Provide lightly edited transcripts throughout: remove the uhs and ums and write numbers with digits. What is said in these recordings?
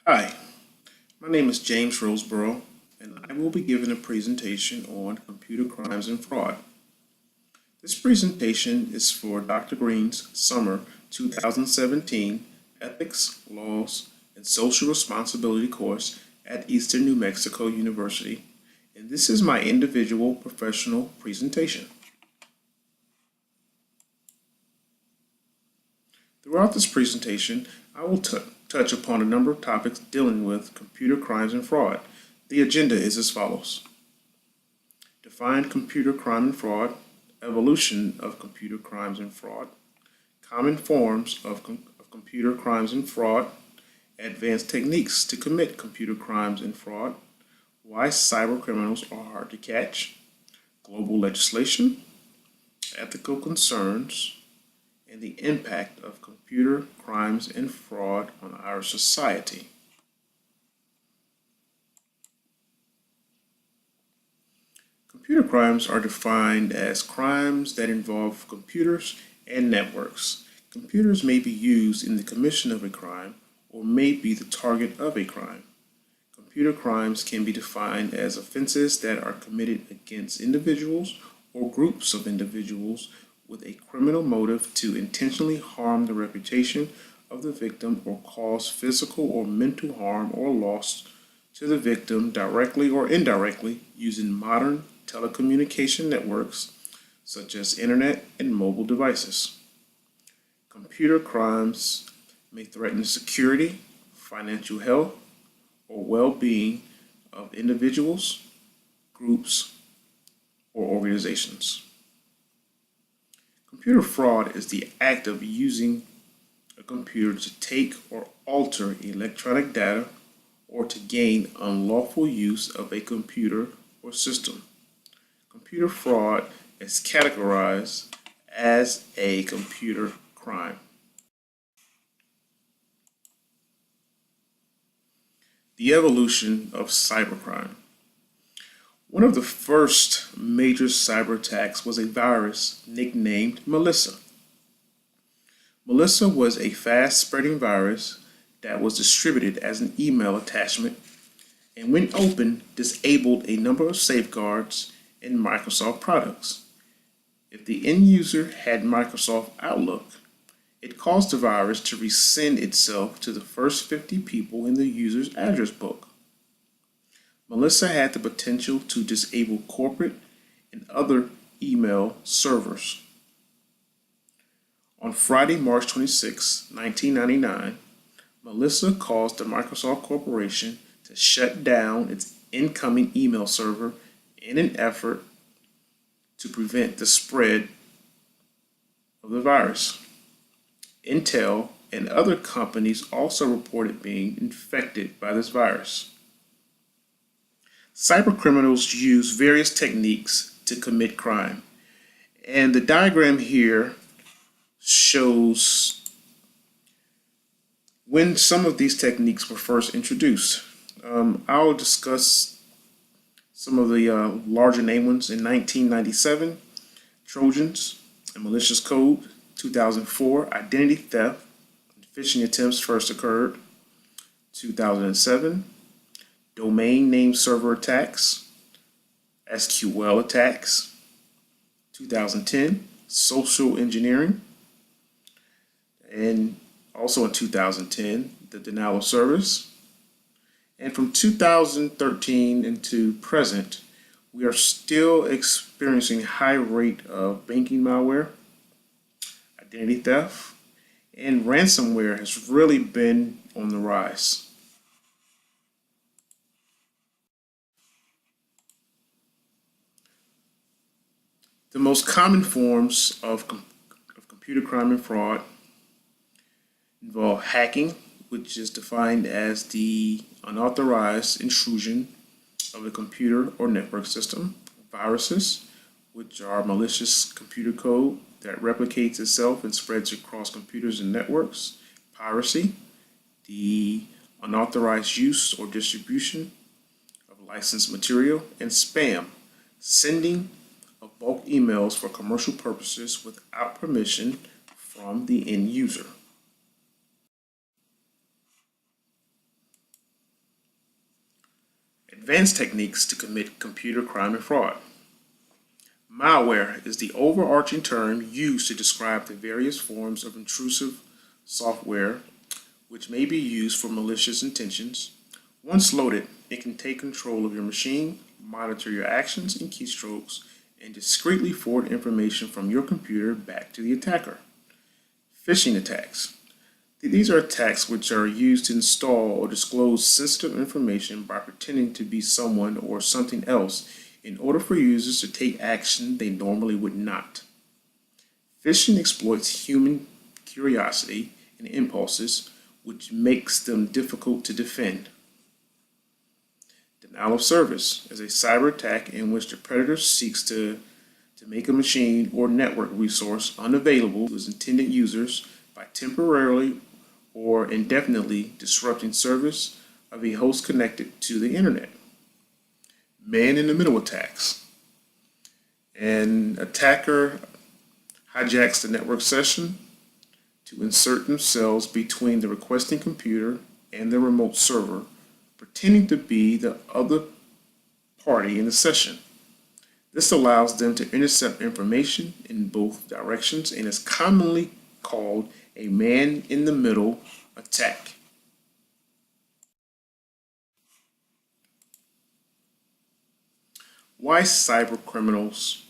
Hi, my name is James Roseborough, and I will be giving a presentation on computer crimes and fraud. This presentation is for Dr. Green's Summer 2017 Ethics, Laws, and Social Responsibility course at Eastern New Mexico University, and this is my individual professional presentation. Throughout this presentation, I will touch upon a number of topics dealing with computer crimes and fraud. The agenda is as follows. Define computer crime and fraud, evolution of computer crimes and fraud, common forms of computer crimes and fraud, advanced techniques to commit computer crimes and fraud, why cybercriminals are hard to catch, global legislation, ethical concerns, and the impact of computer crimes and fraud on our society. Computer crimes are defined as crimes that involve computers and networks. Computers may be used in the commission of a crime or may be the target of a crime. Computer crimes can be defined as offenses that are committed against individuals or groups of individuals with a criminal motive to intentionally harm the reputation of the victim or cause physical or mental harm or loss to the victim directly or indirectly using modern telecommunication networks such as internet and mobile devices. Computer crimes may threaten the security, financial health, or well-being of individuals, groups, or organizations. Computer fraud is the act of using a computer to take or alter electronic data or to gain unlawful use of a computer or system. Computer fraud is categorized as a computer crime. The evolution of cybercrime. One of the first major cyber attacks was a virus nicknamed Melissa. Melissa was a fast-spreading virus that was distributed as an email attachment and when opened disabled a number of safeguards in Microsoft products. If the end user had Microsoft Outlook, it caused the virus to resend itself to the first 50 people in the user's address book. Melissa had the potential to disable corporate and other email servers. On Friday, March 26, 1999, Melissa caused the Microsoft Corporation to shut down its incoming email server in an effort to prevent the spread of the virus. Intel and other companies also reported being infected by this virus. Cybercriminals use various techniques to commit crime, and the diagram here shows when some of these techniques were first introduced. I'll discuss some of the larger name ones. In 1997, Trojans and malicious code. 2004, identity theft and phishing attempts first occurred. 2007, domain name server attacks, SQL attacks. 2010, social engineering. And also in 2010, the denial of service. And from 2013 into present, we are still experiencing high rate of banking malware, identity theft, and ransomware has really been on the rise. The most common forms of computer crime and fraud involve hacking, which is defined as the unauthorized intrusion of a computer or network system, viruses, which are malicious computer code that replicates itself and spreads across computers and networks, piracy, the unauthorized use or distribution of licensed material, and spam, sending of bulk emails for commercial purposes without permission from the end user. Advanced techniques to commit computer crime and fraud. Malware is the overarching term used to describe the various forms of intrusive software which may be used for malicious intentions. Once loaded, it can take control of your machine, monitor your actions and keystrokes, and discreetly forward information from your computer back to the attacker. Phishing attacks. These are attacks which are used to install or disclose sensitive information by pretending to be someone or something else in order for users to take action they normally would not. Phishing exploits human curiosity and impulses, which makes them difficult to defend. Denial of service is a cyber attack in which the predator seeks to make a machine or network resource unavailable to its intended users by temporarily or indefinitely disrupting service of a host connected to the internet. Man-in-the-middle attacks. An attacker hijacks the network session to insert themselves between the requesting computer and the remote server, pretending to be the other party in the session. This allows them to intercept information in both directions and is commonly called a man-in-the-middle attack. Why cybercriminals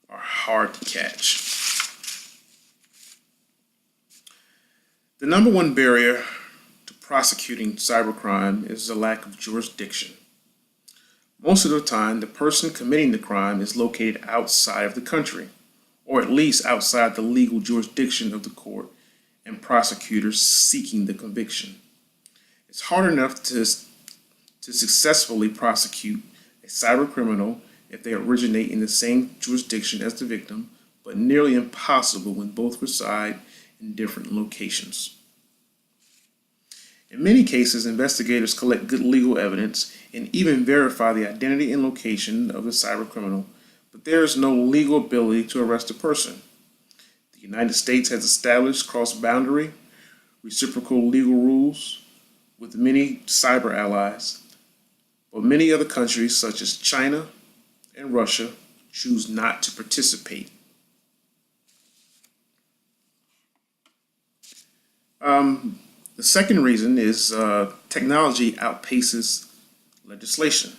are hard to catch. The number one barrier to prosecuting cybercrime is the lack of jurisdiction. Most of the time, the person committing the crime is located outside of the country, or at least outside the legal jurisdiction of the court and prosecutors seeking the conviction. It's hard enough to successfully prosecute a cybercriminal if they originate in the same jurisdiction as the victim, but nearly impossible when both reside in different locations. In many cases, investigators collect good legal evidence and even verify the identity and location of the cybercriminal, but there is no legal ability to arrest a person. The United States has established cross-boundary, reciprocal legal rules with many cyber allies, but many other countries such as China and Russia choose not to participate. The second reason is technology outpaces legislation.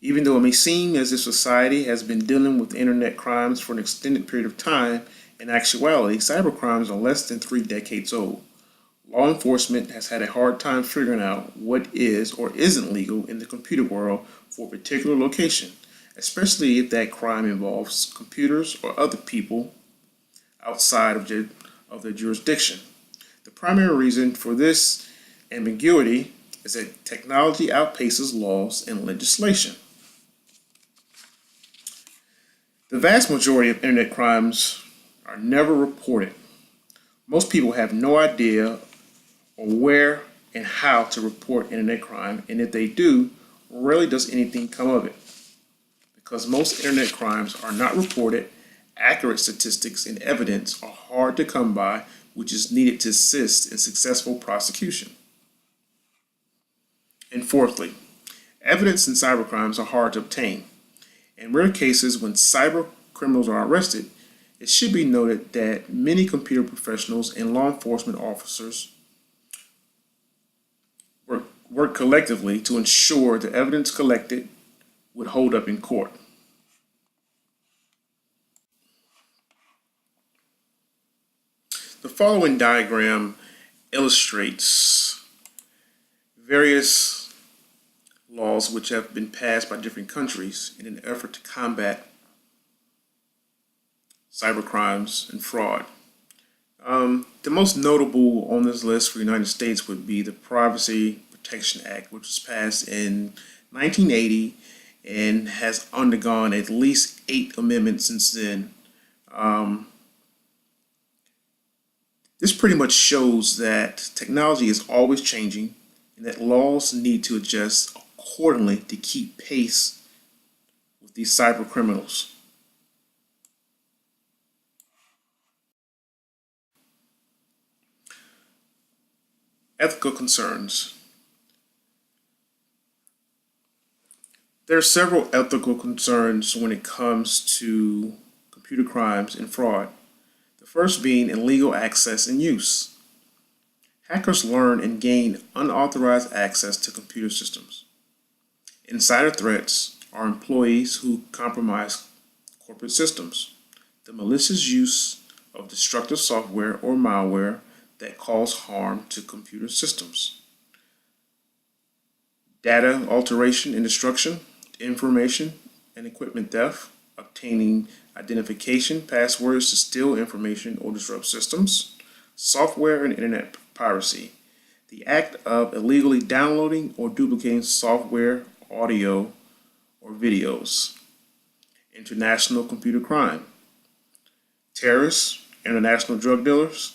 Even though it may seem as if society has been dealing with internet crimes for an extended period of time, in actuality, cybercrimes are less than 3 decades old. Law enforcement has had a hard time figuring out what is or isn't legal in the computer world for a particular location, especially if that crime involves computers or other people outside of their jurisdiction. The primary reason for this ambiguity is that technology outpaces laws and legislation. The vast majority of internet crimes are never reported. Most people have no idea or where and how to report internet crime, and if they do, rarely does anything come of it. Because most internet crimes are not reported, accurate statistics and evidence are hard to come by, which is needed to assist in successful prosecution. And fourthly, evidence in cybercrimes are hard to obtain. In rare cases when cyber criminals are arrested, it should be noted that many computer professionals and law enforcement officers work collectively to ensure the evidence collected would hold up in court. The following diagram illustrates various laws which have been passed by different countries in an effort to combat cybercrimes and fraud. The most notable on this list for the United States would be the Privacy Protection Act, which was passed in 1980 and has undergone at least 8 amendments since then. This pretty much shows that technology is always changing and that laws need to adjust accordingly to keep pace with these cyber criminals. Ethical concerns. There are several ethical concerns when it comes to computer crimes and fraud. The first being illegal access and use. Hackers learn and gain unauthorized access to computer systems. Insider threats are employees who compromise corporate systems. The malicious use of destructive software or malware that cause harm to computer systems. Data alteration and destruction, information and equipment theft, obtaining identification, passwords to steal information or disrupt systems, software and internet piracy, the act of illegally downloading or duplicating software, audio, or videos. International computer crime, terrorists, international drug dealers,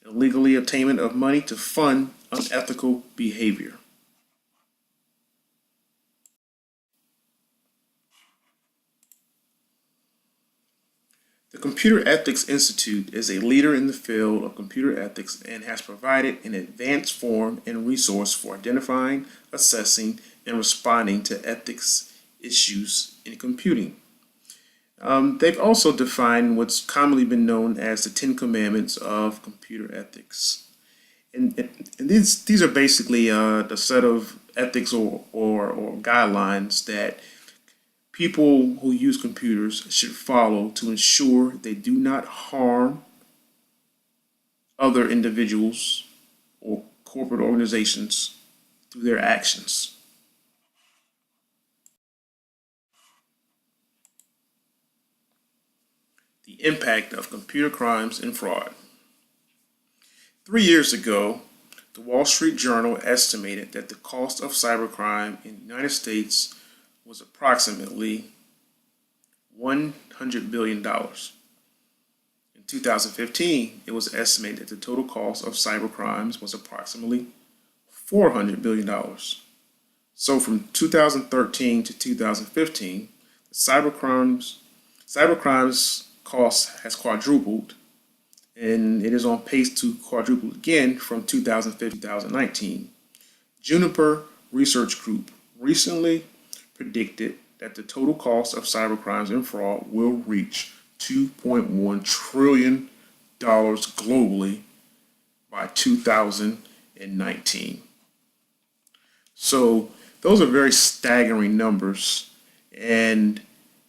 illegally obtainment of money to fund unethical behavior. The Computer Ethics Institute is a leader in the field of computer ethics and has provided an advanced forum and resource for identifying, assessing, and responding to ethics issues in computing. They've also defined what's commonly been known as the 10 Commandments of computer ethics. And these are basically the set of ethics or guidelines that people who use computers should follow to ensure they do not harm other individuals or corporate organizations through their actions. The impact of computer crimes and fraud. 3 years ago, the Wall Street Journal estimated that the cost of cybercrime in the United States was approximately $100 billion. In 2015, it was estimated that the total cost of cybercrimes was approximately $400 billion. So from 2013 to 2015, cybercrimes cost has quadrupled, and it is on pace to quadruple again from 2015 to 2019. Juniper Research Group recently predicted that the total cost of cybercrimes and fraud will reach $2.1 trillion globally by 2019. So those are very staggering numbers, and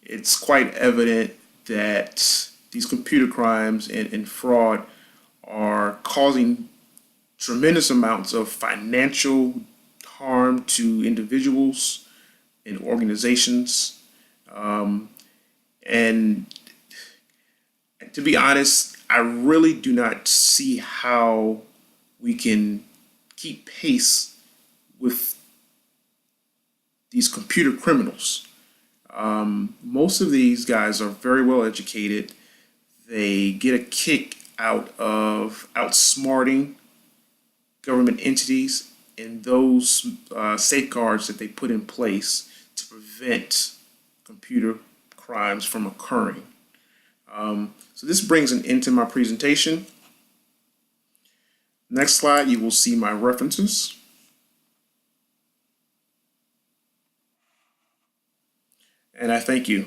it's quite evident that these computer crimes and fraud are causing tremendous amounts of financial harm to individuals and organizations. And to be honest, I really do not see how we can keep pace with these computer criminals. Most of these guys are very well educated. They get a kick out of outsmarting government entities and those safeguards that they put in place to prevent computer crimes from occurring. So this brings an end to my presentation. Next slide, you will see my references. And I thank you.